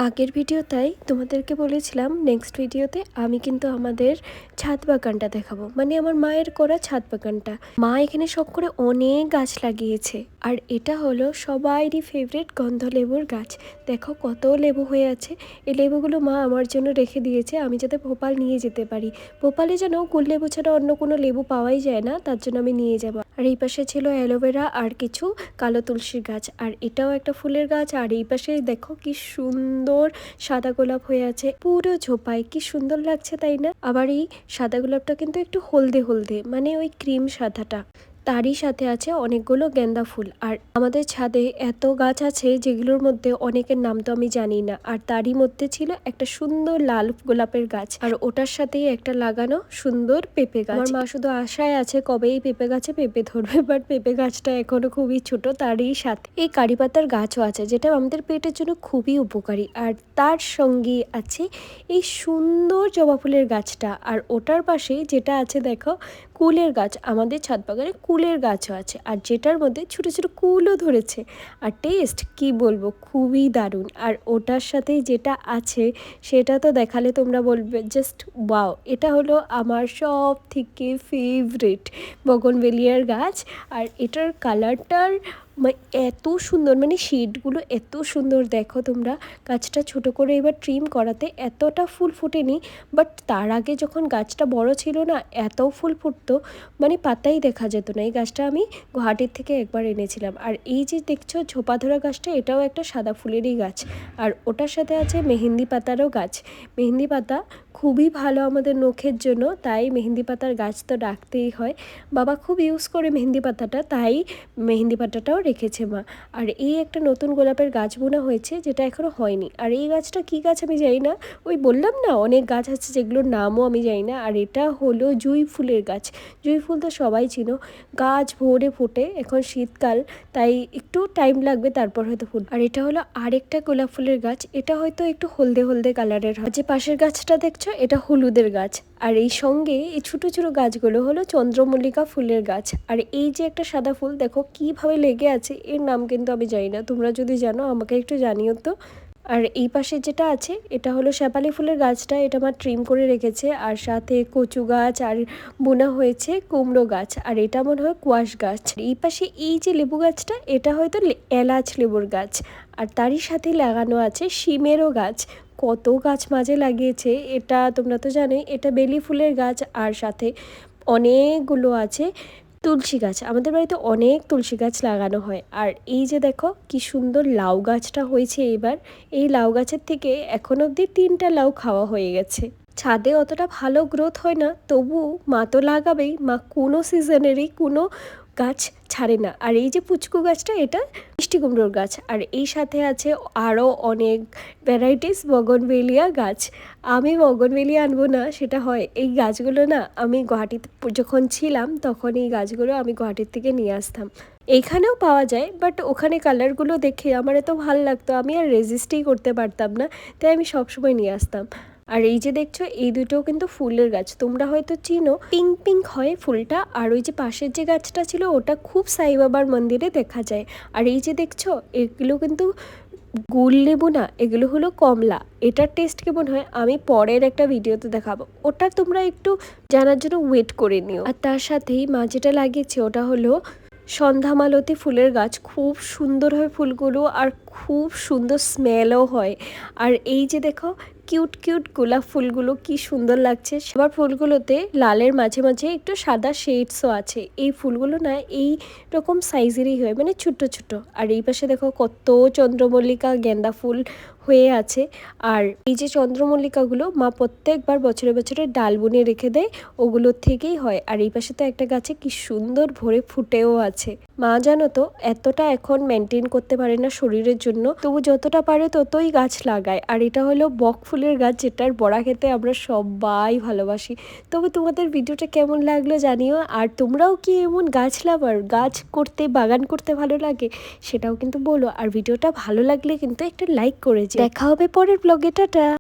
আগের ভিডিওটাই তোমাদেরকে বলেছিলাম নেক্সট ভিডিওতে আমি কিন্তু আমাদের ছাদ বাগানটা দেখাবো, মানে আমার মায়ের করা ছাদ বাগানটা। মা এখানে শখ করে অনেক গাছ লাগিয়েছে, আর এটা হলো সবারই ফেভারিট গন্ধলেবুর গাছ। দেখো কত লেবু হয়ে আছে। এই লেবুগুলো মা আমার জন্য রেখে দিয়েছে, আমি যাতে ভোপাল নিয়ে যেতে পারি। ভোপালে যেন গুল লেবু ছাড়া অন্য কোনো লেবু পাওয়াই যায় না, তার জন্য আমি নিয়ে যাব। আর এই পাশে ছিল অ্যালোভেরা আর কিছু কালো তুলসীর গাছ, আর এটাও একটা ফুলের গাছ। আর এই পাশে দেখো কি সুন্দর সাদা গোলাপ হয়ে আছে পুরো ঝোপায়, কি সুন্দর লাগছে তাই না? আবার এই সাদা গোলাপটা কিন্তু একটু হলদে হলদে, মানে ওই ক্রিম সাদাটা। তারই সাথে আছে অনেকগুলো গেন্দা ফুল। আর আমাদের ছাদে এত গাছ আছে যেগুলোর মধ্যে অনেকের নাম তো আমি জানি না। আর তারই মধ্যে ছিল একটা সুন্দর লাল গোলাপের গাছ, আর ওটার সাথেই একটা লাগানো সুন্দর পেঁপে গাছ। আমার মা শুধু আশায় আছে কবে এই পেঁপে গাছে পেঁপে ধরবে, বাট পেঁপে গাছটা এখনো খুবই ছোট। তারই সাথে এই কারি পাতার গাছও আছে, যেটা আমাদের পেটের জন্য খুবই উপকারী। আর তার সঙ্গে আছে এই সুন্দর জবা ফুলের গাছটা। আর ওটার পাশে যেটা আছে দেখো কুলের গাছ, আমাদের ছাদ বাগানে কুলের গাছও আছে, আর যেটার মধ্যে ছোট ছোট কুলও ধরেছে। আর টেস্ট কি বলবো, খুবই দারুণ। আর ওটার সাথে যেটা আছে সেটা তো দেখালে তোমরা বলবে জাস্ট ওয়াও। এটা হলো আমার সব থেকে ফেভারিট বগনভেলিয়ার গাছ। আর এটার কালারটার এত সুন্দর, মানে শেডগুলো এত সুন্দর। দেখো তোমরা, গাছটা ছোট করে এবার ট্রিম করাতে এতটা ফুল ফোটেনি, বাট তার আগে যখন গাছটা বড় ছিল না এত ফুল ফুটতো, মানে পাতাই দেখা যেত না। এই গাছটা আমি গুয়াহাটির থেকে একবার এনেছিলাম। আর এই যে দেখছো ঝোপা ধরা গাছটা, এটাও একটা সাদা ফুলেরই গাছ। আর ওটার সাথে আছে মেহেন্দি পাতারও গাছ। মেহেন্দি পাতা খুবই ভালো আমাদের নখের জন্য, তাই মেহেন্দি পাতার গাছ তো রাখতেই হয়। বাবা খুব ইউজ করে মেহেন্দি পাতাটা, তাই মেহেন্দি পাতাটাও রেখেছে মা। আর এই একটা নতুন গোলাপের গাছ বোনা হয়েছে, যেটা এখনো হয়নি। আর এই গাছটা কি গাছ আমি জানি না, ওই বললাম না অনেক গাছ আছে যেগুলোর নামও আমি জানি না। আর এটা হলো জুঁই ফুলের গাছ। জুঁই ফুল তো সবাই চিনো, গাছ ভরে ফোটে। এখন শীতকাল, তাই একটু টাইম লাগবে তারপর হয়তো ফুল। আর এটা হলো আরেকটা গোলাপ ফুলের গাছ, এটা হয়তো একটু হলদে হলদে কালারের হয়। যে পাশের গাছটা দেখছো এটা হলুদের গাছ। আর এই সঙ্গে এই ছোটো ছোটো গাছগুলো হলো চন্দ্রমল্লিকা ফুলের গাছ। আর এই যে একটা সাদা ফুল দেখো কিভাবে লেগে আছে, এর নাম কিন্তু আমি জানি না, তোমরা যদি জানো আমাকে একটু জানিও তো। আর এই পাশে যেটা আছে এটা হলো শেফালি ফুলের গাছটা, এটা আমার ট্রিম করে রেখেছে। আর সাথে কচু গাছ, আর বোনা হয়েছে কুমড়ো গাছ, আর এটা মনে হয় কোয়াশ গাছ। এই পাশে এই যে লেবু গাছটা, এটা হয়তো এলাচ লেবুর গাছ। আর তারই সাথে লাগানো আছে শিমেরও গাছ। কত গাছ মাঝে লাগিয়েছে, এটা তোমরা তো জানোই এটা বেলি ফুলের গাছ। আর সাথে অনেকগুলো আছে তুলসী গাছ, আমাদের বাড়িতে অনেক তুলসী গাছ লাগানো হয়। আর এই যে দেখো কি সুন্দর লাউ গাছটা হয়েছে এবার। এই লাউ গাছের থেকে এখন অবধি 3টা লাউ খাওয়া হয়ে গেছে। ছাদে অতটা ভালো গ্রোথ হয় না, তবু মা তো লাগাবেই, মা কোনো সিজনেরই কোনো গাছ ছাড়ে না। আর এই যে পুচকু গাছটা, এটা মিষ্টি কুমড়োর গাছ। আর এই সাথে আছে আরও অনেক ভ্যারাইটিস বগনভেলিয়া গাছ। আমি বগনভেলিয়া আনবো না সেটা হয়, এই গাছগুলো না আমি গুয়াহাটিতে যখন ছিলাম তখন এই গাছগুলো আমি গুয়াহাটির থেকে নিয়ে আসতাম। এইখানেও পাওয়া যায়, বাট ওখানে কালারগুলো দেখে আমার এত ভালো লাগতো, আমি আর রেজিস্টই করতে পারতাম না, তাই আমি সবসময় নিয়ে আসতাম। আর এই যে দেখছো এই দুটোও কিন্তু ফুলের গাছ, তোমরা হয়তো চিনো, পিঙ্ক পিঙ্ক হয় ফুলটা। আর ওই যে পাশের যে গাছটা ছিল ওটা খুব সাই বাবার মন্দিরে দেখা যায়। আর এই যে দেখছো এগুলো কিন্তু গুল লেবু না, এগুলো হলো কমলা। এটার টেস্ট কেমন হয় আমি পরের একটা ভিডিওতে দেখাবো, ওটা তোমরা একটু জানার জন্য ওয়েট করে নিও। আর তার সাথেই মা যেটা লাগিয়েছে ওটা হলো সন্ধ্যামালতী ফুলের গাছ। খুব সুন্দর হয় ফুলগুলো, আর খুব সুন্দর স্মেলও হয়। আর এই যে দেখো কিউট কিউট গোলাপ ফুলগুলো কি সুন্দর লাগছে। আবার ফুলগুলোতে লালের মাঝে মাঝে একটু সাদা শেডসও আছে। এই ফুলগুলো না এই রকম সাইজেরই হয়, মানে ছোট্ট ছোট। আর এই পাশে দেখো কত চন্দ্রমল্লিকা গেন্দা ফুল হয়ে আছে। আর এই যে চন্দ্রমল্লিকাগুলো মা প্রত্যেকবার বছরে বছরে ডাল বুনে রেখে দেয়, ওগুলোর থেকেই হয়। আর এই পাশে তো একটা গাছে কি সুন্দর ভরে ফুটেও আছে। মা জানো তো এতটা এখন মেনটেন করতে পারে না শরীরের জন্য, তবু যতটা পারে ততই গাছ লাগায়। আর এটা হলো বক ফুলের গাছ, যেটার বড়া খেতে আমরা সবাই ভালোবাসি। তবে তোমাদের ভিডিওটা কেমন লাগলো জানিও। আর তোমরাও কি এমন গাছ লাভার, গাছ করতে বাগান করতে ভালো লাগে সেটাও কিন্তু বলো। আর ভিডিওটা ভালো লাগলে কিন্তু একটা লাইক করে যেও। দেখা হবে পরের ব্লগে, টাটা।